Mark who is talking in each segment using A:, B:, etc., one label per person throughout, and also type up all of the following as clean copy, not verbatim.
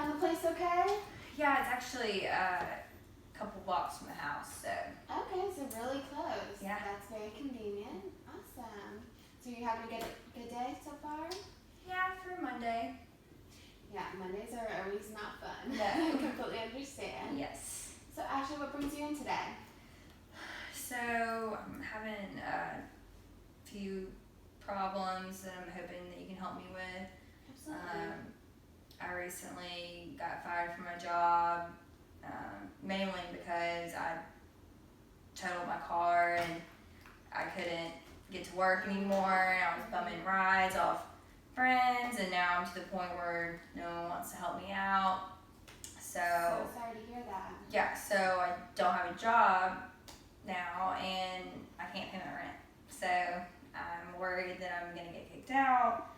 A: find the place okay?
B: Yeah, it's actually a couple blocks from the house, so.
A: Okay, so really close.
B: Yeah.
A: That's very convenient. Awesome. So you're having a good day so far?
B: Yeah, for Monday.
A: Yeah, Mondays are always not fun.
B: No.
A: I completely understand.
B: Yes.
A: So Ashley, what brings you in today?
B: So I'm having a few problems that I'm hoping that you can help me with.
A: Absolutely.
B: I recently got fired from my job, mainly because I totaled my car and I couldn't get to work anymore, and I was bumming rides off friends, and now I'm to the point where no one wants to help me out. So
A: sorry to hear that.
B: yeah, so I don't have a job now, and I can't pay my rent. So I'm worried that I'm gonna get kicked out.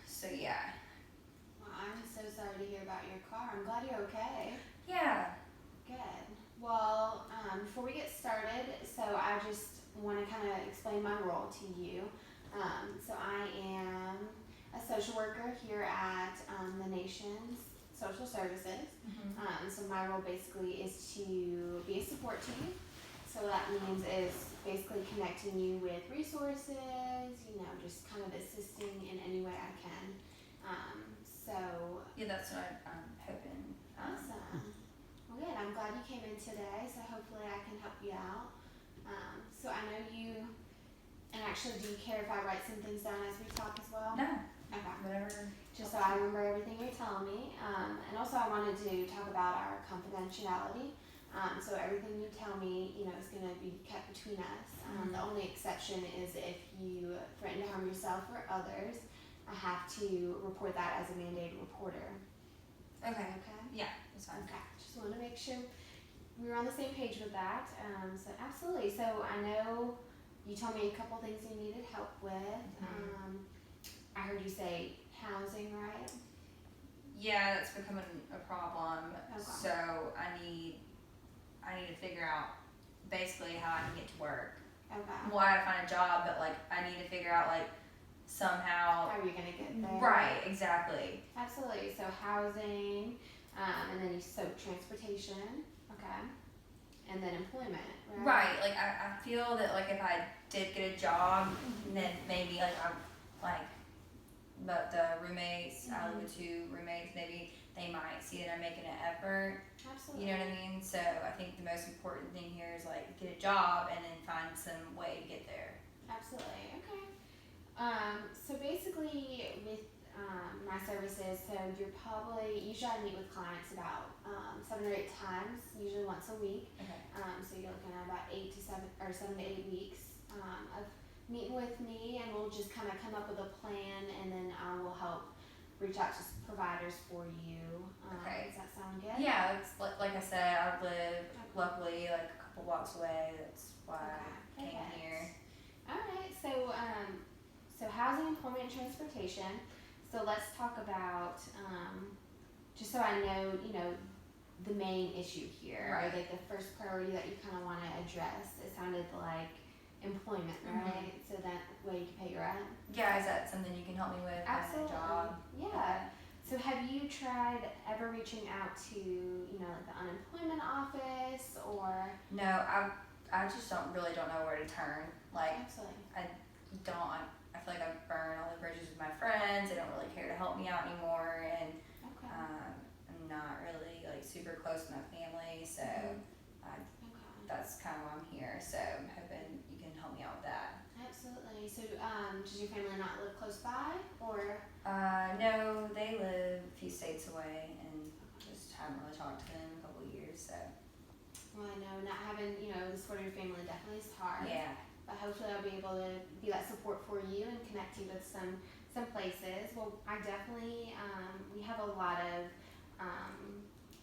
B: So yeah.
A: Well, I'm so sorry to hear about your car. I'm glad you're okay.
B: Yeah.
A: Good. Well, before we get started, so I just want to kind of explain my role to you. So I am a social worker here at the nation's social services. So my role basically is to be a support to you. So what that means is basically connecting you with resources, just kind of assisting in any way I can.
B: Yeah, that's what I'm hoping.
A: Awesome. Well, good. I'm glad you came in today, so hopefully I can help you out. So I know you, and actually, do you care if I write some things down as we talk as well?
B: No.
A: Okay.
B: Whatever.
A: Just so I remember everything you're telling me. And also I wanted to talk about our confidentiality. So everything you tell me, is going to be kept between us. The only exception is if you threaten to harm yourself or others, I have to report that as a mandated reporter.
B: Okay.
A: Okay?
B: Yeah, that's fine.
A: Okay. Just want to make sure we were on the same page with that. So absolutely. So I know you told me a couple things you needed help with. I heard you say housing, right?
B: Yeah, that's becoming a problem.
A: Okay.
B: So I need to figure out basically how I can get to work.
A: Okay.
B: Well, I gotta find a job, but I need to figure out somehow.
A: How are you gonna get there?
B: Right, exactly.
A: Absolutely. So housing, and then you transportation, okay, and then employment, right?
B: Right. I feel that if I did get a job, then maybe but the roommates, I live with 2 roommates, maybe they might see that I'm making an effort.
A: Absolutely.
B: You know what I mean? So I think the most important thing here is get a job and then find some way to get there.
A: Absolutely. Okay. So basically with my services, so you're usually I meet with clients about 7 or 8 times, usually once a week.
B: Okay.
A: So you're looking at about 7 to 8 weeks of meeting with me, and we'll just kind of come up with a plan, and then I will help reach out to providers for you.
B: Okay.
A: Does that sound good?
B: Yeah, it's like I said, I live luckily a couple blocks away. That's why I came here.
A: All right. So housing, employment, and transportation. So let's talk about just so I know, the main issue here,
B: right?
A: Or the first priority that you kind of want to address. It sounded like employment, right? So that way you can pay your rent.
B: Yeah, is that something you can help me with?
A: Absolutely.
B: A job?
A: Yeah. So have you tried ever reaching out to, the unemployment office or?
B: No, I just don't know where to turn.
A: Absolutely.
B: I feel like I've burned all the bridges with my friends. They don't really care to help me out anymore, and
A: Okay.
B: I'm not really super close to my family, so that's kind of why I'm here. So I'm hoping you can help me out with that.
A: Absolutely. So does your family not live close by, or?
B: No, they live a few states away, and just haven't really talked to them in a couple of years. So.
A: Well, I know not having the support of your family definitely is hard.
B: Yeah.
A: But hopefully I'll be able to be that support for you and connect you with some places. Well, I definitely we have a lot of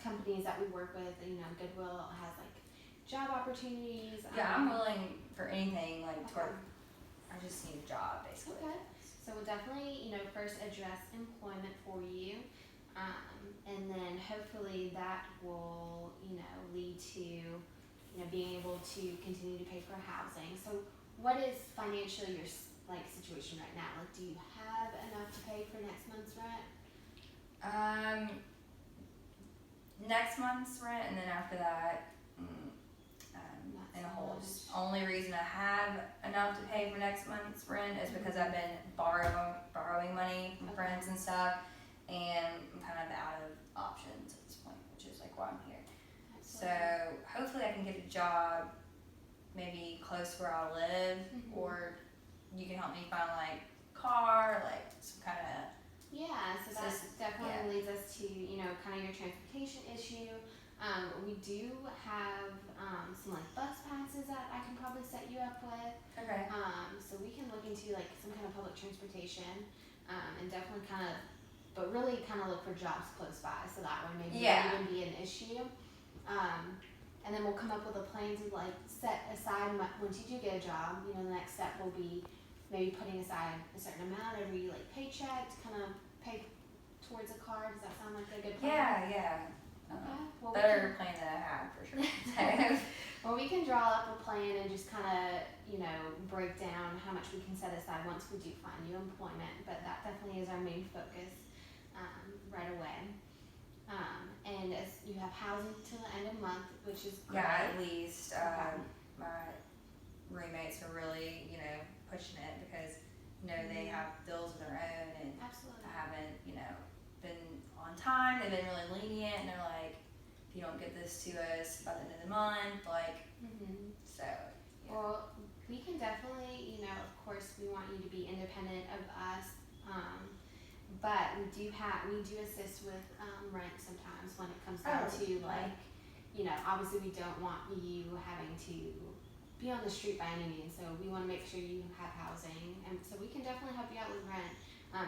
A: companies that we work with. Goodwill has job opportunities.
B: Yeah, I'm willing for anything
A: Okay.
B: I just need a job basically.
A: Okay. So we'll definitely first address employment for you, and then hopefully that will lead to being able to continue to pay for housing. So what is financially your situation right now? Do you have enough to pay for next month's rent?
B: Next month's rent, and then after that, in a
A: Not so
B: hole.
A: much.
B: Just only reason I have enough to pay for next month's rent is because I've been borrowing money from
A: Okay.
B: friends and stuff, and I'm kind of out of options at this point, which is like why I'm here. So
A: Absolutely.
B: hopefully I can get a job, maybe close to where I live,
A: Mhm.
B: or you can help me find like car, like some kind of.
A: Yeah, so that
B: Just-
A: definitely
B: yeah.
A: leads us to, kind of your transportation issue. We do have some like bus passes that I can probably set you up with.
B: Okay.
A: So we can look into like some kind of public transportation, and definitely but really kind of look for jobs close by, so that way maybe it
B: Yeah.
A: won't even be an issue. And then we'll come up with a plan to like set aside once you do get a job. The next step will be maybe putting aside a certain amount every like paycheck to kind of pay towards a car. Does that sound like a good plan?
B: Yeah.
A: Okay. Well,
B: Better plan than I have for sure.
A: Well, we can draw up a plan and just kind of, break down how much we can set aside once we do find you employment. But that definitely is our main focus right away. And as you have housing till the end of the month, which is great.
B: Yeah, at least
A: Okay.
B: my roommates are really, pushing it because, they have bills of their own, and
A: Absolutely.
B: I haven't, been on time. They've been really lenient, and they're like, if you don't get this to us by the end of the month, like,
A: Mm-hmm.
B: so. Yeah.
A: Well, we can definitely, of course, we want you to be independent of us. But we do assist with rent sometimes when it comes down to like, obviously we don't want you having to be on the street by any means. So we want to make sure you have housing, and so we can definitely help you out with rent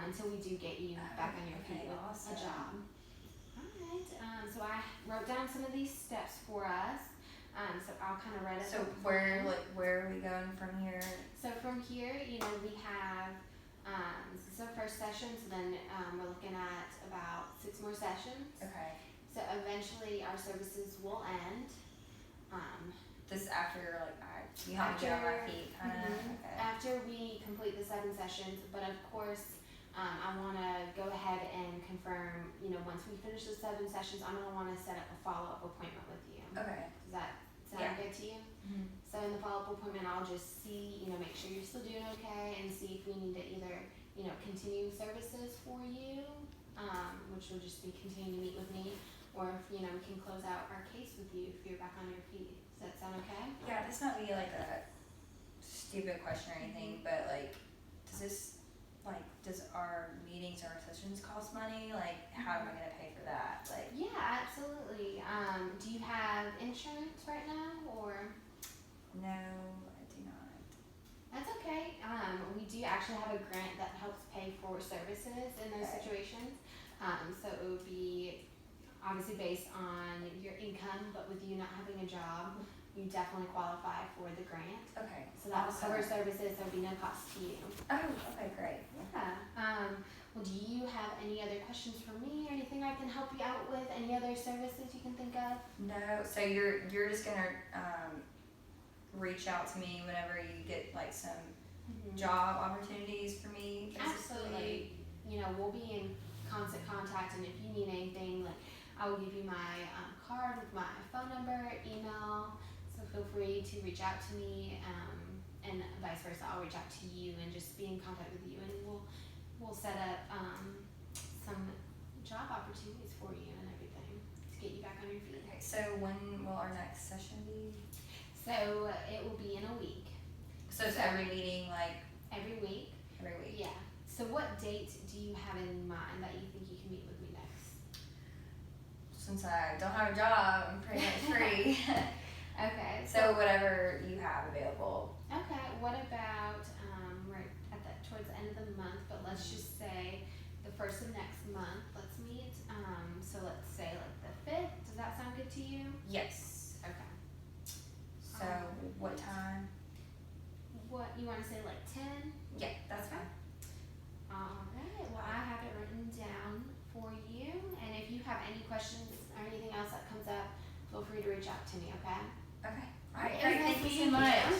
A: until we do get you back on your feet with
B: awesome.
A: a job. All right. So I wrote down some of these steps for us. So I'll kind of read it.
B: So where are we going from here?
A: So from here, we have, this is our first session, so then we're looking at about 6 more sessions.
B: Okay.
A: So eventually our services will end.
B: This after you help me get on my feet, kind of.
A: Mhm.
B: Okay.
A: After we complete the 7 sessions, but of course, I want to go ahead and confirm, once we finish the 7 sessions, I'm going to want to set up a follow-up appointment with you.
B: Okay.
A: Does that sound
B: Yeah.
A: good to you?
B: Mm-hmm.
A: So in the follow-up appointment, I'll just see, make sure you're still doing okay, and see if we need to either, continue services for you, which will just be continuing to meet with me, or if, we can close out our case with you if you're back on your feet. Does that sound okay?
B: Yeah, this might be like a stupid question or anything, but does our meetings or our sessions cost money? Like, how am I gonna pay for that? Like,
A: Yeah, absolutely. Do you have insurance right now, or?
B: no, I do not.
A: That's okay. We do actually have a grant that helps pay for services in those
B: Okay.
A: situations. So it would be obviously based on your income, but with you not having a job, you definitely qualify for the grant.
B: Okay.
A: So that will
B: awesome.
A: cover services, there will be no cost to you.
B: Oh, okay, great.
A: Yeah. Well, do you have any other questions for me, or anything I can help you out with? Any other services you can think of?
B: No, so you're just gonna reach out to me whenever you get like some job opportunities for me. Basically.
A: Absolutely. We'll be in constant contact, and if you need anything, like I will give you my card with my phone number, email. So feel free to reach out to me, and vice versa. I'll reach out to you and just be in contact with you, and we'll set up some job opportunities for you and everything to get you back on your feet.
B: Okay, so when will our next session be?
A: So it will be in a week,
B: So it's every meeting, like
A: every week.
B: every week.
A: Yeah. So what date do you have in mind that you think you can meet with me next?
B: Since I don't have a job, I'm pretty much free.
A: Okay.
B: So whatever you have available.
A: Okay. What about we're at towards the end of the month, but let's just say the first of next month. Let's meet. So let's say like the 5th. Does that sound good to you?
B: Yes.
A: Okay.
B: So what time?
A: What you want to say, like 10?
B: Yeah, that's fine.
A: All right. Well, I have it written down for you, and if you have any questions or anything else that comes up, feel free to reach out to me. Okay.
B: Okay. All right.
A: It was
B: Great.
A: nice
B: Thank you so
A: meeting
B: much.